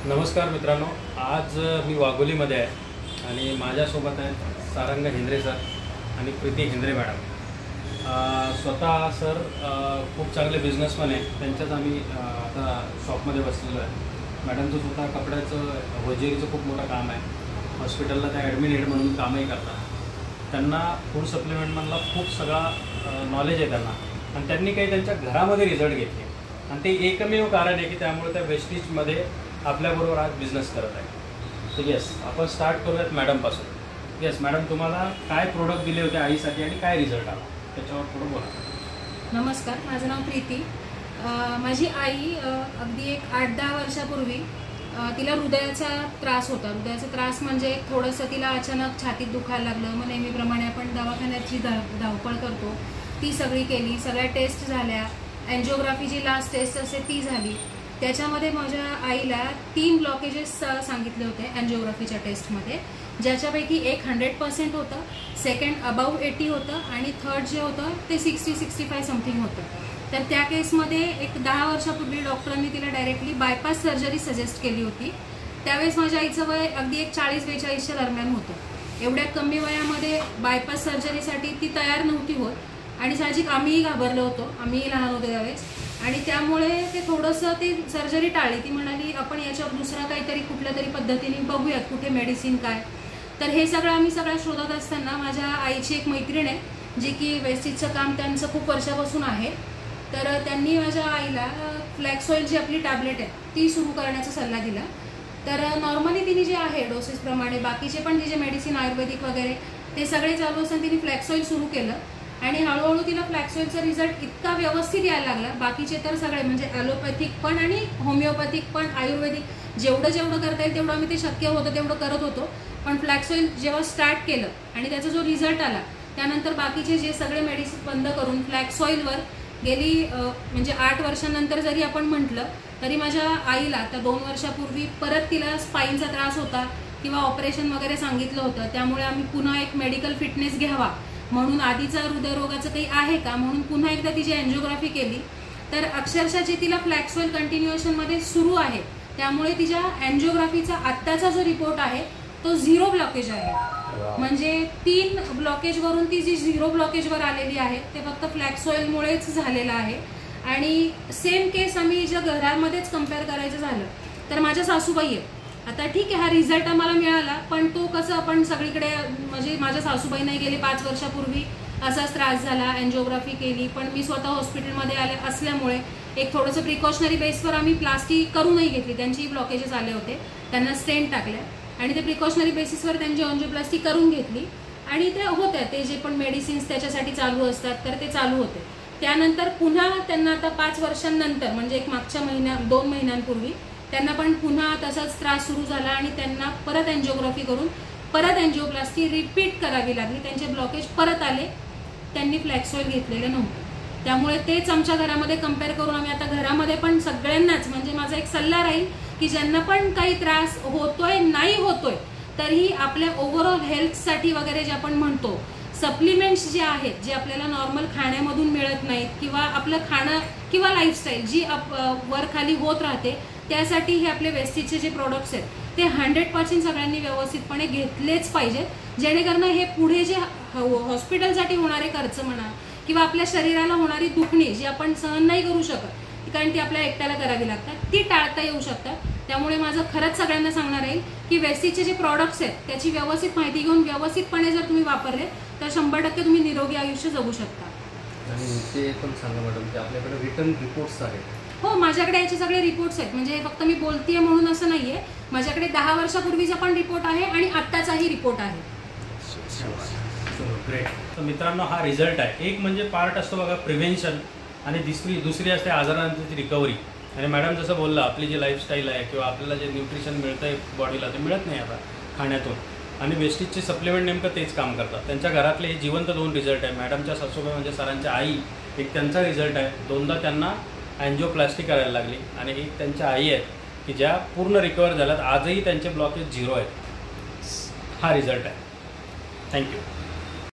नमस्कार मित्रांनो, आज मी वाघोलीमध्ये आहे आणि माझ्यासोबत आहेत सारंग हेंद्रे सर आणि प्रीती हेंद्रे मॅडम। स्वतः सर खूप चांगले बिझनेसमॅन आहे, त्यांच्याच आम्ही आता शॉपमध्ये बसलेलो आहे। मॅडमचं स्वतः कपड्याचं होजेरीचं खूप मोठं काम आहे, हॉस्पिटलला त्या ॲडमिन हेड म्हणून कामही करतात। त्यांना फूड सप्लिमेंटमधला खूप सगळा नॉलेज आहे त्यांना, आणि त्यांनी काही त्यांच्या घरामध्ये रिझल्ट घेतले आणि ते एकमेव कारण आहे की त्यामुळे त्या वेस्टेजमध्ये आपल्याबरोबर आज बिझनेस करत आहे। तर येस, आपण स्टार्ट करूयात मॅडमपासून। येस मॅडम, तुम्हाला काय प्रोडक्ट दिले होते आईसाठी आणि काय रिझल्ट आला त्याच्यावर थोडं बोला। नमस्कार, माझं नाव प्रीती। माझी आई अगदी एक 8-10 वर्षापूर्वी तिला हृदयाचा त्रास होता। हृदयाचा त्रास म्हणजे थोडंसं तिला अचानक छातीत दुखायला लागलं। मग नेहमीप्रमाणे आपण दवाखान्याची धावपळ करतो, ती सगळी केली, सगळ्या टेस्ट झाल्या। एन्जिओग्राफीची लास्ट टेस्ट असते ती झाली। त्याच्यामध्ये माझ्या आईला 3 ब्लॉकेजेस सांगितले होते एन्जिओग्राफीच्या टेस्टमध्ये, ज्याच्यापैकी एक 100% होतं, सेकंड अबाव 80 होतं आणि थर्ड जे होतं ते 60-65 समथिंग होतं। तर त्या केसमध्ये एक 10 वर्षापूर्वी डॉक्टरांनी तिला डायरेक्टली बायपास सर्जरी सजेस्ट केली होती। त्यावेळेस माझ्या आईचं वय अगदी एक 40-42च्या दरम्यान होतं। एवढ्या कमी वयामध्ये बायपास सर्जरीसाठी ती तयार नव्हती होत आणि साहजिक आम्हीही घाबरलो होतो, आम्हीही लहान होतो त्यावेळेस, आणि त्यामुळे ते थोडंसं ती सर्जरी टाळली। ती म्हणाली आपण याच्यावर दुसरा काहीतरी कुठल्या तरी पद्धतीने बघूयात, कुठे मेडिसिन काय। तर हे सगळं आम्ही सगळ्या शोधत असताना माझ्या आईची एक मैत्रीण आहे जी की वेस्टेजचं काम त्यांचं खूप वर्षापासून आहे। तर त्यांनी माझ्या आईला फ्लॅक्स ऑइल जी आपली टॅबलेट आहे ती सुरू करण्याचा सल्ला दिला। तर नॉर्मली तिने जे आहे डोसेसप्रमाणे बाकीचे पण तिचे मेडिसिन आयुर्वेदिक वगैरे ते सगळे चालू असताना तिने फ्लॅक्स ऑइल सुरू केलं आणि हळूहळू तिला फ्लॅक्स ऑइलचा रिझल्ट इतका व्यवस्थित यायला लागला। बाकीचे तर सगळे म्हणजे ॲलोपॅथिक पण आणि होमिओपॅथिक पण आयुर्वेदिक जेवढं करता येईल तेवढं आम्ही ते शक्य होतं तेवढं करत होतो। पण फ्लॅक्स ऑइल जेव्हा स्टार्ट केलं आणि त्याचा जो रिझल्ट आला त्यानंतर बाकीचे जे सगळे मेडिसिन बंद करून फ्लॅक्स ऑइलवर गेली म्हणजे 8 वर्षांनंतर जरी आपण म्हटलं तरी माझ्या आईला आता 2 वर्षापूर्वी परत तिला स्पाईनचा त्रास होता किंवा ऑपरेशन वगैरे सांगितलं होतं। त्यामुळे आम्ही पुन्हा एक मेडिकल फिटनेस घ्यावा म्हणून आधीचा हृदयरोगाचं काही आहे का म्हणून पुन्हा एकदा तिची एन्जिओग्राफी केली। तर अक्षरशः जे तिला फ्लॅक्स ऑइल कंटिन्युएशनमध्ये सुरू आहे त्यामुळे तिच्या एन्जिओग्राफीचा आत्ताचा जो रिपोर्ट आहे तो 0 ब्लॉकेज आहे। म्हणजे 3 ब्लॉकेजवरून ती जी 0 ब्लॉकेजवर आलेली आहे ते फक्त फ्लॅक्स ऑइलमुळेच झालेलं आहे। आणि सेम केस आम्ही ज्या घरामध्येच कम्पेअर करायचं झालं तर माझ्या सासूबाई आहे। आता ठीक आहे, हा रिझल्ट आम्हाला मिळाला, पण तो कसं आपण सगळीकडे म्हणजे माझ्या सासूबाई नाही गेली 5 वर्षापूर्वी असाच त्रास झाला, एन्जिओग्राफी केली, पण मी स्वतः हॉस्पिटलमध्ये आले असल्यामुळे एक थोडंसं प्रिकॉशनरी बेसवर आम्ही प्लास्टिक करूनही घेतली। त्यांची ब्लॉकेजेस आले होते, त्यांना स्टेंट टाकल्या आणि ते प्रिकॉशनरी बेसिसवर त्यांची एन्जिओप्लास्टी करून घेतली आणि ते होत्या ते जे पण मेडिसिन्स त्याच्यासाठी चालू असतात तर ते चालू होते। त्यानंतर पुन्हा त्यांना आता 5 वर्षांनंतर म्हणजे एक मागच्या 2 महिन्यांपूर्वी त्यांना पण पुन्हा तसाच त्रास सुरू झाला आणि त्यांना परत एन्जिओग्राफी करून परत एन्जिओप्लास्टी रिपीट करावी लागली। त्यांचे ब्लॉकेज परत आले, त्यांनी फ्लॅक्स ऑइल घेतलेलं नव्हतं। त्यामुळे तेच आमच्या घरामध्ये कम्पेअर करून आम्ही आता घरामध्ये पण सगळ्यांनाच म्हणजे माझा एक सल्ला राहील की ज्यांना पण काही त्रास होतोय नाही होतोय तरीही आपल्या ओव्हरऑल हेल्थसाठी वगैरे जे आपण म्हणतो सप्लिमेंट्स जे आहेत जे आपल्याला नॉर्मल खाण्यामधून मिळत नाहीत किंवा आपलं खाणं किंवा लाईफस्टाईल जी वर खाली होत राहते त्यासाठी हे आपले वेस्टेजचे जे प्रोडक्ट्स आहेत ते 100% सगळ्यांनी व्यवस्थितपणे घेतलेच पाहिजेत, जेणेकरून हे पुढे जे हॉस्पिटलसाठी होणारे खर्च म्हणा किंवा आपल्या शरीराला होणारी दुखणी जी आपण सहन नाही करू शकत कारण ती आपल्या एकट्याला करावी लागतात ती टाळता येऊ शकतात। त्यामुळे माझं खरंच सगळ्यांना सांगणार आहे की वेस्टेजचे जे प्रोडक्ट्स आहेत त्याची व्यवस्थित माहिती घेऊन व्यवस्थितपणे जर तुम्ही वापरले तर 100% तुम्ही निरोगी आयुष्य जगू शकता। आणि ते पण सांगा मॅडम की आपल्याकडे रिटर्न रिपोर्ट्स आहेत? हो, माझ्याकडे याचे सगळे रिपोर्ट्स आहेत, म्हणजे फक्त मी बोलतेय म्हणून असं नाहीये, माझ्याकडे 10 वर्षापूर्वीचा पण रिपोर्ट आहे आणि आत्ताचाही रिपोर्ट आहे। ग्रेट। तर मित्रांनो, हा रिझल्ट आहे। एक म्हणजे पार्ट असतो बघा प्रिव्हेन्शन आणि दुसरी असते आजारांची रिकव्हरी। आणि मॅडम जसं बोललं आपली जी लाईफस्टाईल आहे किंवा आपल्याला जे न्यूट्रिशन मिळतं आहे बॉडीला ते मिळत नाही आता खाण्यातून, आणि वेस्टेजचे सप्लिमेंट नेमकं तेच काम करतात। त्यांच्या घरातले हे जिवंत 2 रिझल्ट आहे। मॅडमच्या सासूबाई म्हणजे सरांच्या आई, एक त्यांचा रिझल्ट आहे, 2दा त्यांना एन्जिओप्लास्टी करायला लागली, आणि एक त्यांच्या आई आहेत की ज्या पूर्ण रिकवर झाल्यात, आजही त्यांचे ब्लॉकेज 0 आहेत। हा रिझल्ट आहे। थँक्यू।